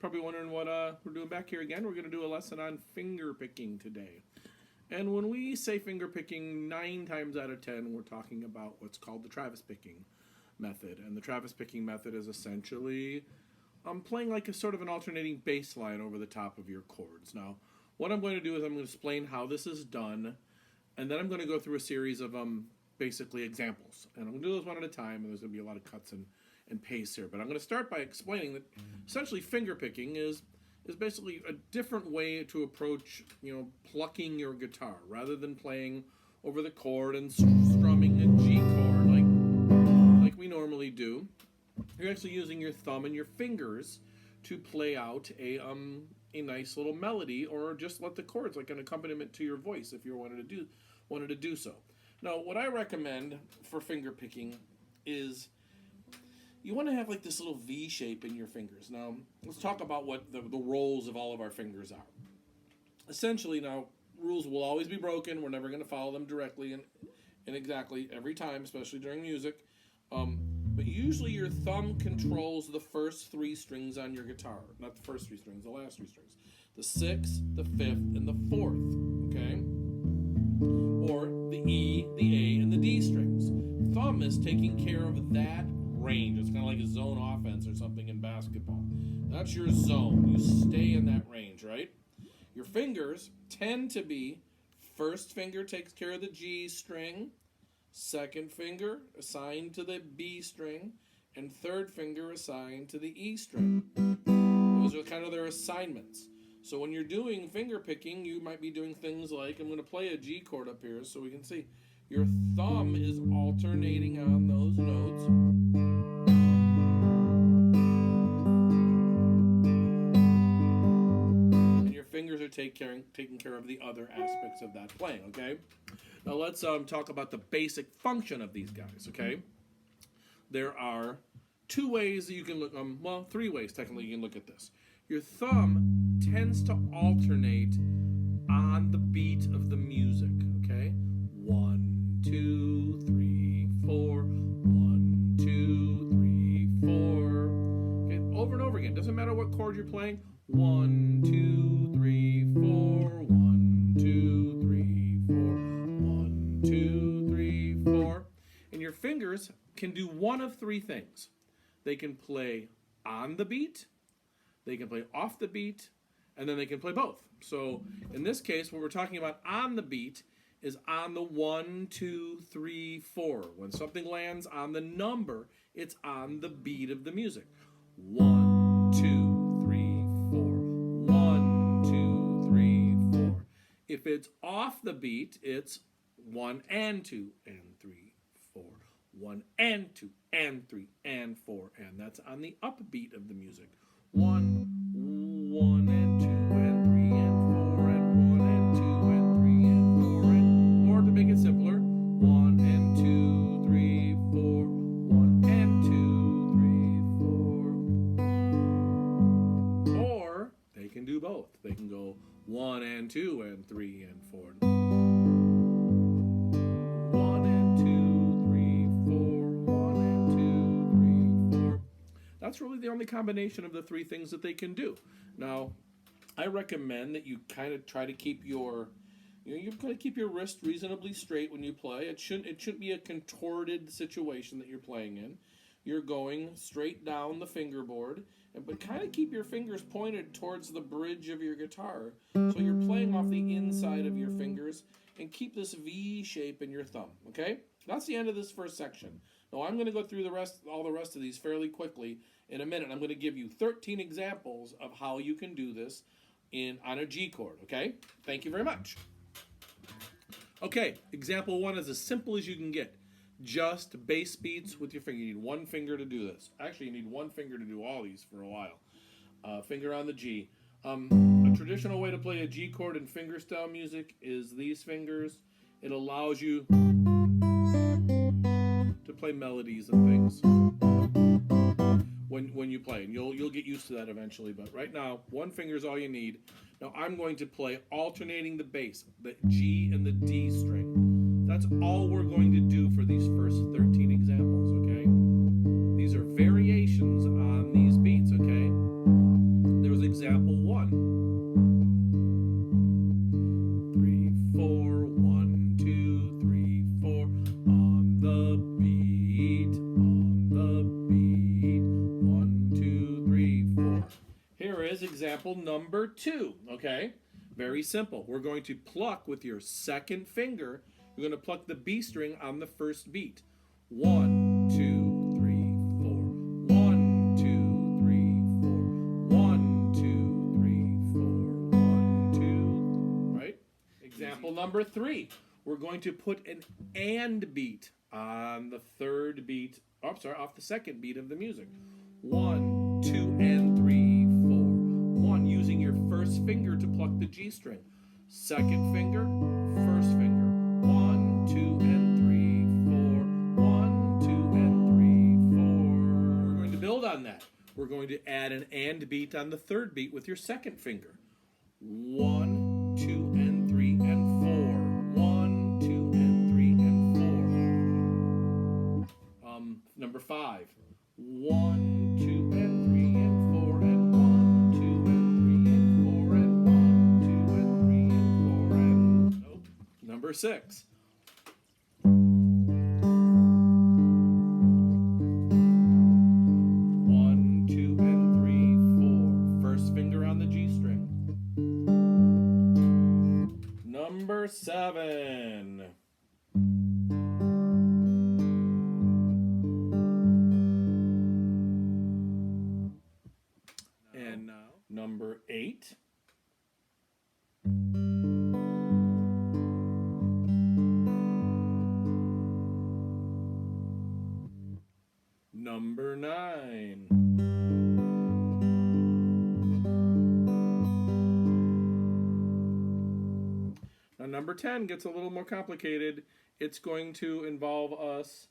Probably wondering what we're doing back here again. We're going to do a lesson on finger picking today. And when we say finger picking, 9 times out of 10, we're talking about what's called the Travis picking method. And the Travis picking method is essentially playing like a sort of an alternating bass line over the top of your chords. Now, what I'm going to do is I'm going to explain how this is done, and then I'm going to go through a series of basically examples. And I'm going to do those one at a time, and there's going to be a lot of cuts and paste here. But I'm going to start by explaining that essentially finger picking is basically a different way to approach, plucking your guitar rather than playing over the chord and strumming a G chord like we normally do. You're actually using your thumb and your fingers to play out a nice little melody, or just let the chords like an accompaniment to your voice if you wanted to do so. Now, what I recommend for finger picking is you want to have like this little V shape in your fingers. Now, let's talk about what the roles of all of our fingers are. Essentially, now, rules will always be broken. We're never going to follow them directly and exactly every time, especially during music. But usually your thumb controls the first 3 strings on your guitar. Not the first 3 strings, the last 3 strings. The 6th, the 5th, and the 4th, okay? Or the E, the A, and the D strings. Thumb is taking care of that range. It's kind of like a zone offense or something in basketball. That's your zone. You stay in that range, right? Your fingers tend to be, first finger takes care of the G string, second finger assigned to the B string, and third finger assigned to the E string. Those are kind of their assignments. So when you're doing finger picking, you might be doing things like, I'm going to play a G chord up here so we can see. Your thumb is alternating on those notes. And your fingers are taking care of the other aspects of that playing, okay? Now let's talk about the basic function of these guys, okay? There are 2 ways that you can look, 3 ways technically you can look at this. Your thumb tends to alternate on the beat of the music, okay? 1, 2, 3, 4, 1, 2, 3, 4. Okay, over and over again. Doesn't matter what chord you're playing. 1, 2, 3, 4, 1, 2, 3, 4, 1, 2, 3, 4. And your fingers can do one of 3 things. They can play on the beat, they can play off the beat, and then they can play both. So in this case, what we're talking about on the beat is on the 1, 2, 3, 4. When something lands on the number, it's on the beat of the music. 1, 2, 3, 4. 1, 2, 3, 4. If it's off the beat, it's 1 and 2 and 3, 4. 1 and 2 and 3 and 4. And that's on the upbeat of the music. 1, 1 and 2 and 3 and 4 and 1 and 2 and 3 and 4 and, or to make it simpler, 1 and 2, 3, 4, 1 and 2, 3, 4. Or they can do both. They can go 1 and 2 and 3 and 4. 1 and 2, 3, 4, 1 and 2, 3, 4. That's really the only combination of the 3 things that they can do. Now, I recommend that you kind of try to keep your, you kind of keep your wrist reasonably straight when you play. It shouldn't be a contorted situation that you're playing in. You're going straight down the fingerboard, but kind of keep your fingers pointed towards the bridge of your guitar. So you're playing off the inside of your fingers, and keep this V shape in your thumb, okay? That's the end of this first section. Now I'm going to go through all the rest of these fairly quickly in a minute. I'm going to give you 13 examples of how you can do this on a G chord, okay? Thank you very much. Okay, example 1 is as simple as you can get. Just bass beats with your finger. You need 1 finger to do this. Actually, you need 1 finger to do all these for a while. Finger on the G. A traditional way to play a G chord in fingerstyle music is these fingers. It allows you to play melodies and things when you play, and you'll get used to that eventually. But right now, 1 finger is all you need. Now I'm going to play alternating the bass, the G and the D string. That's all we're going to do for these first 13 examples. Okay, these are variations on these beats. Okay. example 1. 3, 4, 1, 2, 3, 4, on the beat, 1, 2, 3, 4. Here is example number 2, okay? Very simple. We're going to pluck with your second finger. You're going to pluck the B string on the first beat. 1, 2, 3, 4. 1, 2, 3, 4. 1, 2, 3, 4. 1, 2. Right? Example number 3. We're going to put an and beat on the third beat. Oh, sorry, off the second beat of the music. 1, 2, and 3, 4. 1, using your first finger to pluck the G string. Second finger, first finger. 1, 2, and 3, 4. 1, 2, and 3, 4. We're going to build on that. We're going to add an and beat on the third beat with your second finger. 1, 2, and 3, and 4. 1, 2, and 3, and 4. Number 5. 1, 2, and 3, and 4, and 1, 2, and 3, and 4, and 1, 2, and 3, and 4, and nope. Number 6. 1, 2, and 3, 4. First finger on the G string. Number 7. And now, number 8. Number 9. Now, number 10 gets a little more complicated. It's going to involve us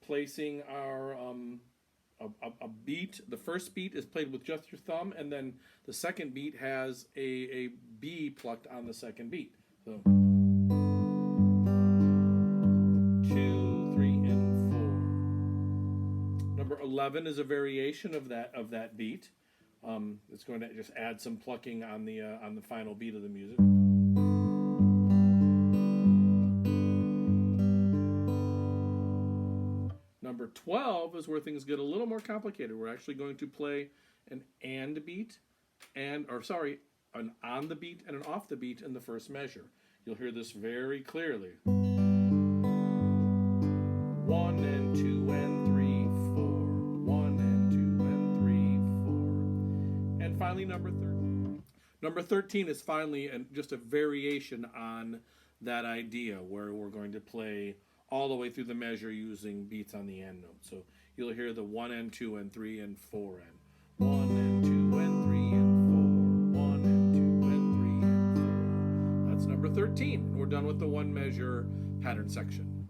placing our a beat. The first beat is played with just your thumb, and then the second beat has a B plucked on the second beat. So 2, 3, and 4. Number 11 is a variation of that beat. It's going to just add some plucking on the final beat of the music. Number 12 is where things get a little more complicated. We're actually going to play an and beat, an on the beat and an off the beat in the first measure. You'll hear this very clearly. 1 and 2 and 3, 4. 1 and 2 and 3, 4. And finally, number 13. Number 13 is finally just a variation on that idea where we're going to play all the way through the measure using beats on the and note. So you'll hear the 1 and 2 and 3 and 4 and 1 and 2 and 3 and 4. 1 and 2 and 3 and 4. That's number 13. And we're done with the one measure pattern section.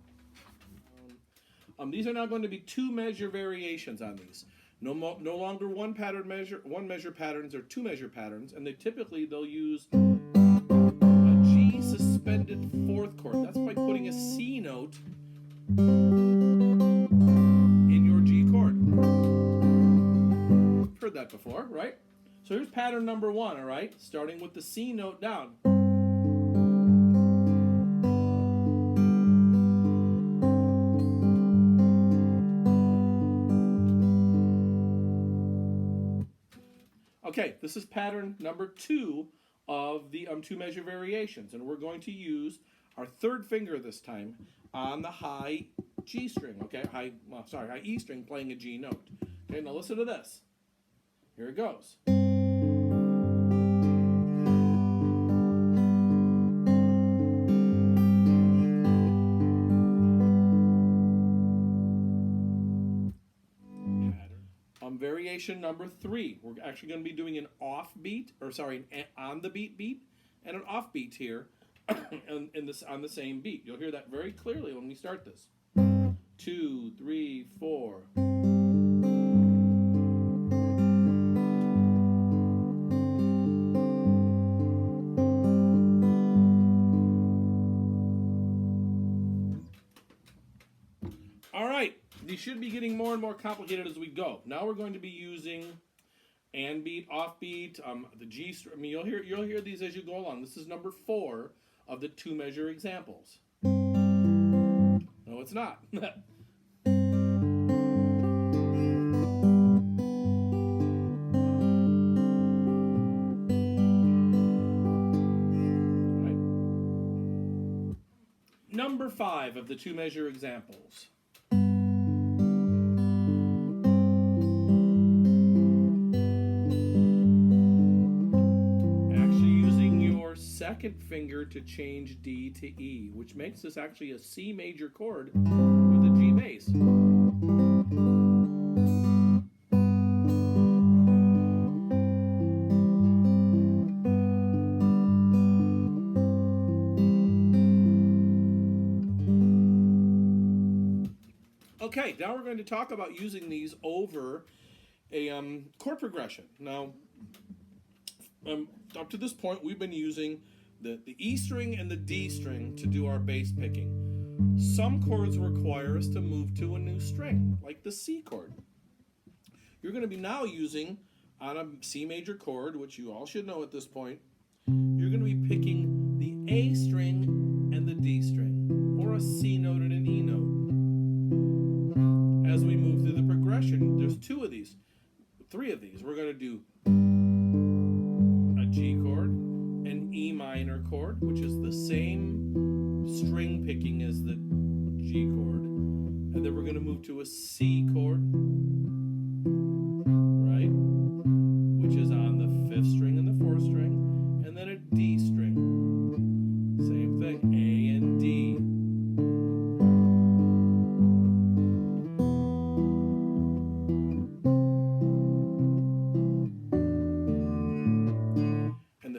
These are now going to be 2 measure variations on these. No longer one measure patterns or 2 measure patterns, and they'll use a G suspended 4th chord. That's by putting a C note in your G chord. You've heard that before, right? So here's pattern number 1, all right? Starting with the C note down. Okay, this is pattern number 2 of the 2 measure variations, and we're going to use our third finger this time on the high G string, okay? High E string playing a G note. Okay, now listen to this. Here it goes. Variation number 3. We're actually going to be doing an on the beat and an off beat here on the same beat. You'll hear that very clearly when we start this. 2, 3, 4. All right. These should be getting more and more complicated as we go. Now we're going to be using and beat, off beat, the G string. I mean, you'll hear these as you go along. This is number 4 of the 2-measure examples. No, it's not. Number 5 of the 2-measure examples. Actually using your second finger to change D to E, which makes this actually a C major chord with a G bass. Okay, now we're going to talk about using these over a chord progression. Now, up to this point, we've been using the E string and the D string to do our bass picking. Some chords require us to move to a new string, like the C chord. You're going to be now using, on a C major chord, which you all should know at this point, you're going to be picking the A string and the D string, or a C note and an E note. As we move through the progression, there's 3 of these. We're going to do a G chord, an E minor chord, which is the same string picking as the G chord, and then we're going to move to a C chord, right, which is on the 5th string and the 4th string, and then a D string. Same thing, A and D.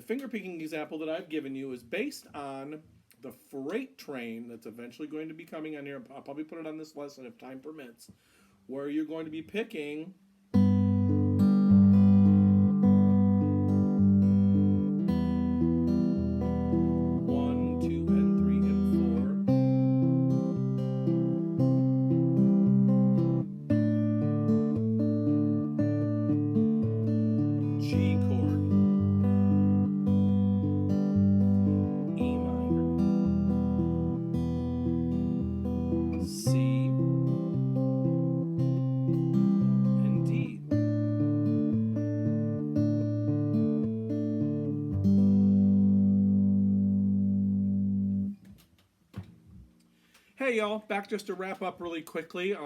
Fingerpicking example that I've given you is based on the freight train that's eventually going to be coming on here. I'll probably put it on this lesson if time permits, where you're going to be picking one, 2, and 3, and 4. G chord. C and D. Hey y'all, back just to wrap up really quickly.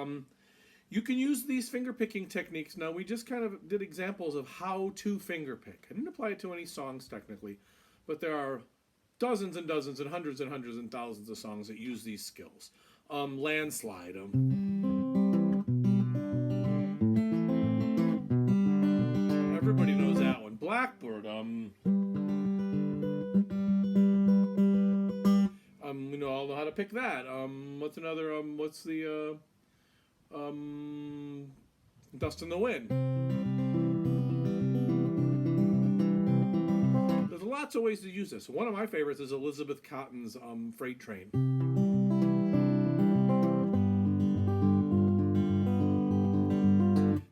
You can use these finger picking techniques. Now we just kind of did examples of how to finger pick. I didn't apply it to any songs technically, but there are dozens and dozens and hundreds and thousands of songs that use these skills. Landslide. Everybody knows that one. Blackbird. You know, I'll know how to pick that. What's another? What's the? Dust in the Wind. There's lots of ways to use this. One of my favorites is Elizabeth Cotton's Freight Train.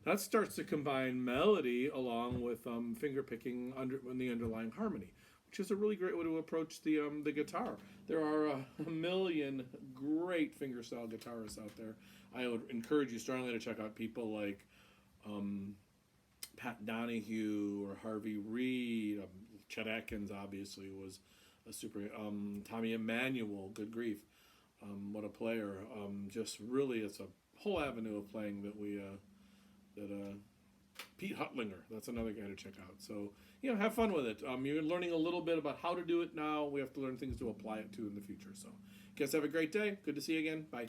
That starts to combine melody along with finger picking in the underlying harmony, which is a really great way to approach the guitar. There are a million great fingerstyle guitarists out there. I would encourage you strongly to check out people like Pat Donahue or Harvey Reid. Chet Atkins obviously was a super. Tommy Emmanuel, good grief, what a player! Just really, it's a whole avenue of playing that we. Pete Huttlinger, that's another guy to check out. So, you know, have fun with it. You're learning a little bit about how to do it now. We have to learn things to apply it to in the future. So, guys, have a great day. Good to see you again. Bye.